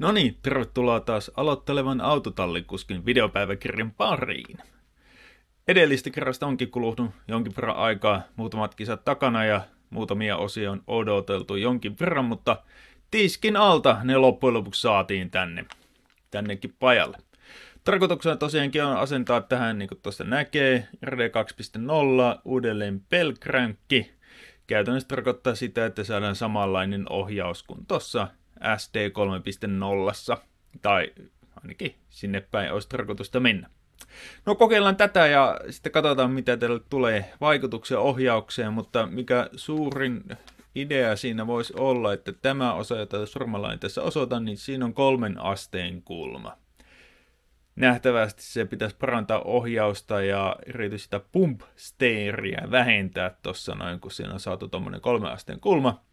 No niin, tervetuloa taas aloittelevan autotallikuskin videopäiväkirjan pariin. Edellistä kerrasta onkin kulunut jonkin verran aikaa, muutamat kisat takana ja muutamia osia on odoteltu jonkin verran, mutta tiskin alta ne loppujen lopuksi saatiin tännekin pajalle. Tarkoituksena tosiaankin on asentaa tähän, niin kuin tuosta näkee, RD 2.0 uudelleen pelkränkki. Käytännössä tarkoittaa sitä, että saadaan samanlainen ohjaus kuin tuossa SD 3.0, tai ainakin sinne päin olisi tarkoitusta mennä. No kokeillaan tätä ja sitten katsotaan, mitä teille tulee vaikutuksia ohjaukseen, mutta mikä suurin idea siinä voisi olla, että tämä osa, jota sormalla tässä osoitan, niin siinä on 3 asteen kulma. Nähtävästi se pitäisi parantaa ohjausta ja erityisesti sitä pump steeriä vähentää tuossa noin, kun siinä on saatu tuommoinen 3 asteen kulma.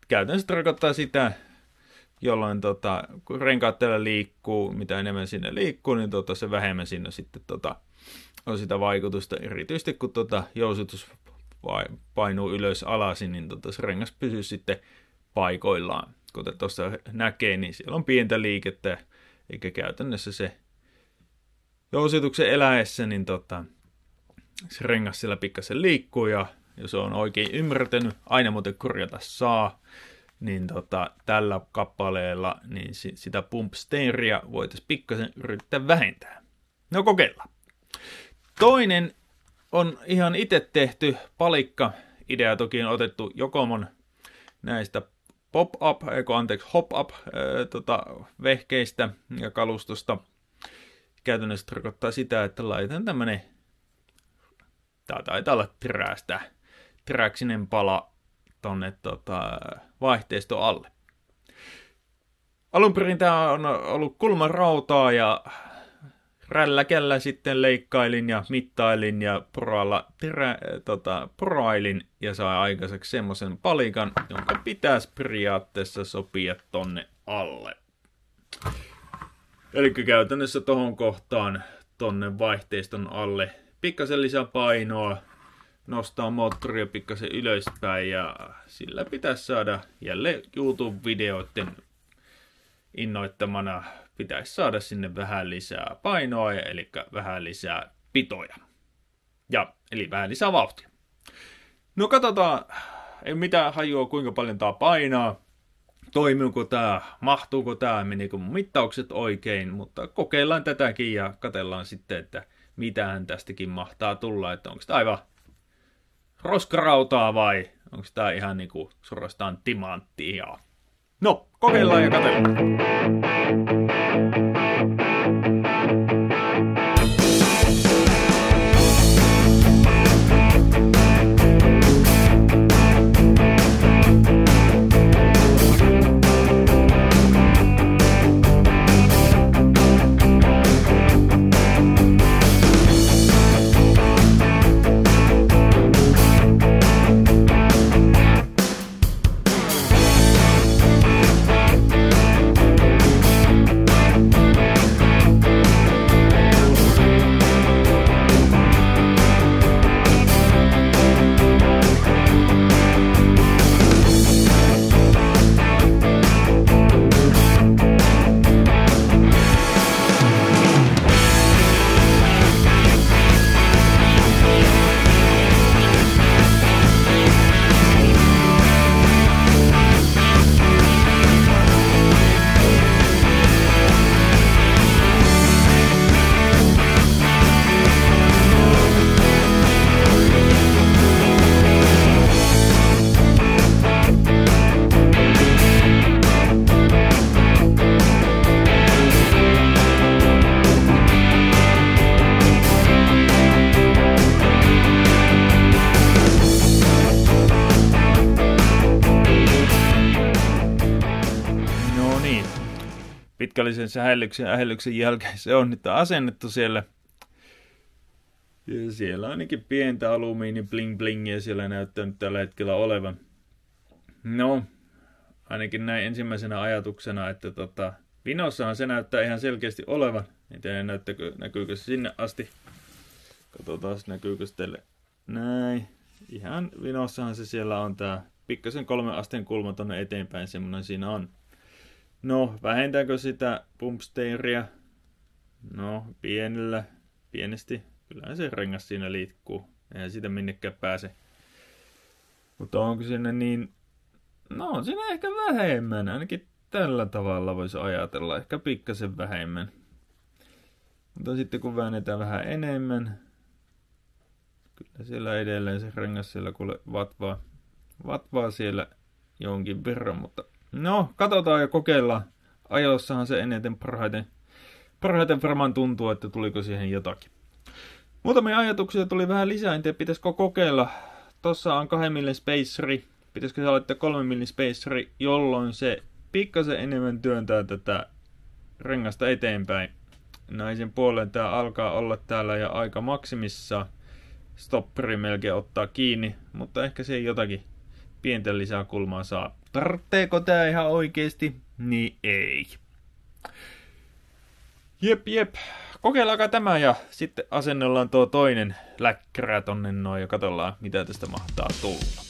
Käytännössä tarkoittaa sitä, jolloin kun renkaat täällä liikkuu, mitä enemmän sinne liikkuu, niin se vähemmän siinä sitten on sitä vaikutusta. Erityisesti kun jousitus painuu ylös alasin, niin se rengas pysyy sitten paikoillaan. Kuten tuossa näkee, niin siellä on pientä liikettä, eikä käytännössä se jousituksen eläessä, niin se rengas siellä pikkasen liikkuu, ja jos on oikein ymmärtänyt, aina muuten korjata saa, niin tällä kappaleella niin sitä pump steeriä voitaisiin pikkasen yrittää vähentää. No kokeillaan. Toinen on ihan itse tehty palikka. Idea toki on otettu Jocomon näistä hop-up vehkeistä ja kalustosta. Käytännössä tarkoittaa sitä, että laitan tämmönen, tää taitaa olla teräksinen pala tonne vaihteiston alle. Alun perin tää on ollut kulmarautaa ja rälläkällä sitten leikkailin ja mittailin ja proailin ja sai aikaiseksi semmoisen palikan, jonka pitäisi periaatteessa sopia tonne alle. Eli käytännössä tohon kohtaan tonne vaihteiston alle pikkasen lisää painoa, nostaa moottoria pikkasen ylöspäin ja sillä pitäisi saada jälleen YouTube-videoiden innoittamana pitäisi saada sinne vähän lisää painoa, eli vähän lisää pitoja. Eli vähän lisää vauhtia. No katsotaan, ei mitään hajua kuinka paljon tää painaa. Toimiuko tää, mahtuuko tää, menikö mun mittaukset oikein, mutta kokeillaan tätäkin ja katsellaan sitten, että mitähän tästäkin mahtaa tulla, että onko tää aivan roskarautaa vai onko tää ihan niinku suorastaan timanttia. No, kokeillaan ja katsellaan. Pitkällisen ähellyksen jälkeen se on nyt asennettu siellä. Ja siellä on ainakin pientä alumiini bling blingiä siellä näyttää nyt tällä hetkellä olevan. No, ainakin näin ensimmäisenä ajatuksena, että vinossahan se näyttää ihan selkeästi olevan. En tiedä näkyykö se sinne asti. Katsotaan, näkyykö se teille. Näin. Ihan vinossahan se siellä on tää pikkasen 3 asteen kulma tonne eteenpäin, semmonen siinä on. No, vähentääkö sitä pumpsteeria? No, pienesti. Kyllähän se rengas siinä liikkuu. Eihän sitä minnekään pääse. Mutta onko siinä niin... No, on siinä ehkä vähemmän. Ainakin tällä tavalla voisi ajatella. Ehkä pikkasen vähemmän. Mutta sitten kun väännetään vähän enemmän... Kyllä siellä edelleen se rengas siellä kuule vatvaa siellä jonkin verran. Mutta no, katsotaan ja kokeillaan. Ajossahan se eniten parhaiten varmaan tuntuu, että tuliko siihen jotakin. Muutamia ajatuksia tuli vähän lisää, en tiedä pitäisikö kokeilla. Tossa on 2 millin spaceri. Pitäisikö se laittaa 3 millin spaceri, jolloin se pikkasen enemmän työntää tätä rengasta eteenpäin. Naisen puoleen tää alkaa olla täällä ja aika maksimissa. Stopperi melkein ottaa kiinni, mutta ehkä se jotakin pientä lisää kulmaa saa. Tartteeko tää ihan oikeesti? Niin ei. Jep. Kokeillaanko tämä ja sitten asennellaan tuo toinen läkkärä tonne noin ja katsellaan mitä tästä mahtaa tulla.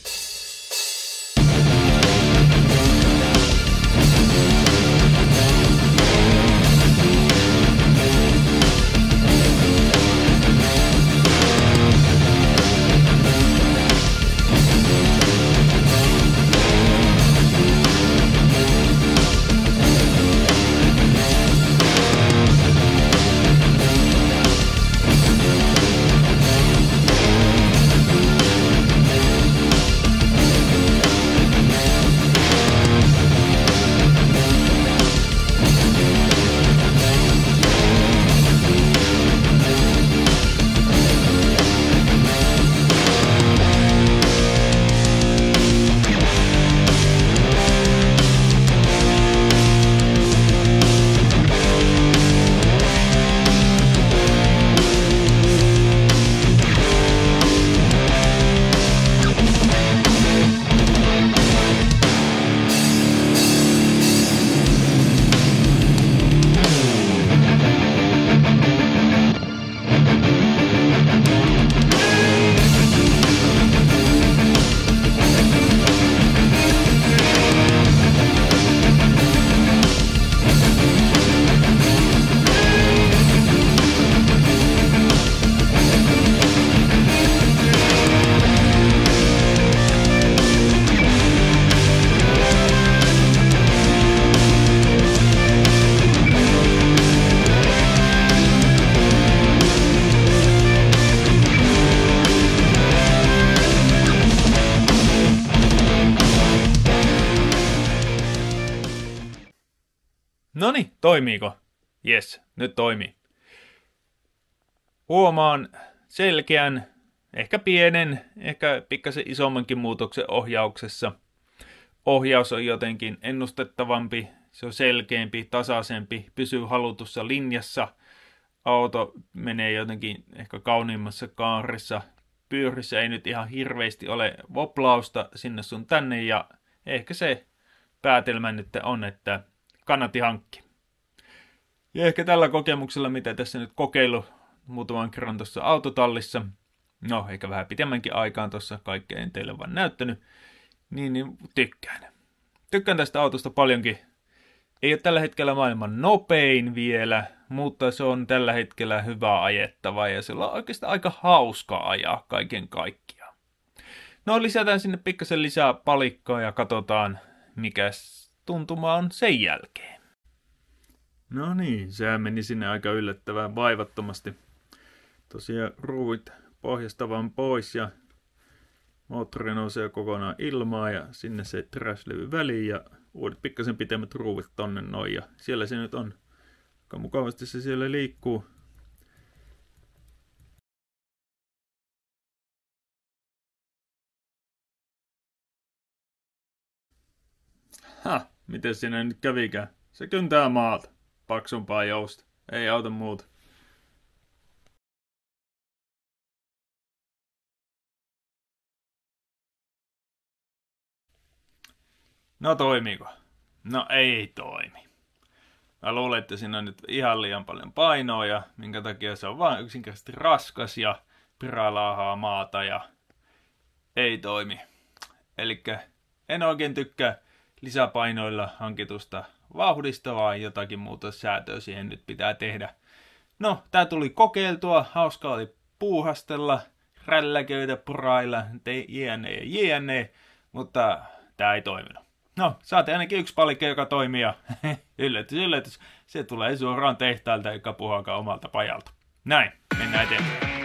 Noniin, toimiiko? Jes, nyt toimii. Huomaan selkeän, ehkä pienen, ehkä pikkasen isommankin muutoksen ohjauksessa. Ohjaus on jotenkin ennustettavampi, se on selkeämpi, tasaisempi, pysyy halutussa linjassa. Auto menee jotenkin ehkä kauniimmassa kaaressa. Pyörissä ei nyt ihan hirveästi ole voplausta sinne sun tänne ja ehkä se päätelmä nyt on, että kannatti hankkia. Ja ehkä tällä kokemuksella, mitä tässä nyt kokeillut muutaman kerran tuossa autotallissa, no eikä vähän pitemmänkin aikaan tuossa, kaikkea en teille vaan näyttänyt, niin tykkään. Tykkään tästä autosta paljonkin. Ei ole tällä hetkellä maailman nopein vielä, mutta se on tällä hetkellä hyvä ajettava ja sillä on oikeastaan aika hauska ajaa kaiken kaikkiaan. No lisätään sinne pikkasen lisää palikkaa ja katsotaan mikä tuntuma on sen jälkeen. No niin, sehän meni sinne aika yllättävän vaivattomasti. Tosiaan ruuvit pohjasta vaan pois ja moottori nousee kokonaan ilmaan ja sinne se teräslevy väliin ja uudet pikkasen pitemmät ruuvit tonne noin ja siellä se nyt on. Aika mukavasti se siellä liikkuu. Miten siinä nyt kävikään? Se kyntää maata. Paksumpaa jousta. Ei auta muuta. No toimiiko? No ei toimi. Mä luulen, että siinä on nyt ihan liian paljon painoa ja minkä takia se on vaan yksinkertaisesti raskas ja piralaahaa maata ja ei toimi. Elikkä en oikein tykkää lisäpainoilla hankitusta vauhdistavaa, jotakin muuta säätöä siihen nyt pitää tehdä. No, tää tuli kokeiltua, hauskaa oli puuhastella, rälläköidä, porailla, jne, mutta tää ei toiminut. No, saatiin ainakin yksi palikka, joka toimii ja yllätys, se tulee suoraan tehtailta, joka puhuakaan omalta pajalta. Näin, mennään eteenpäin.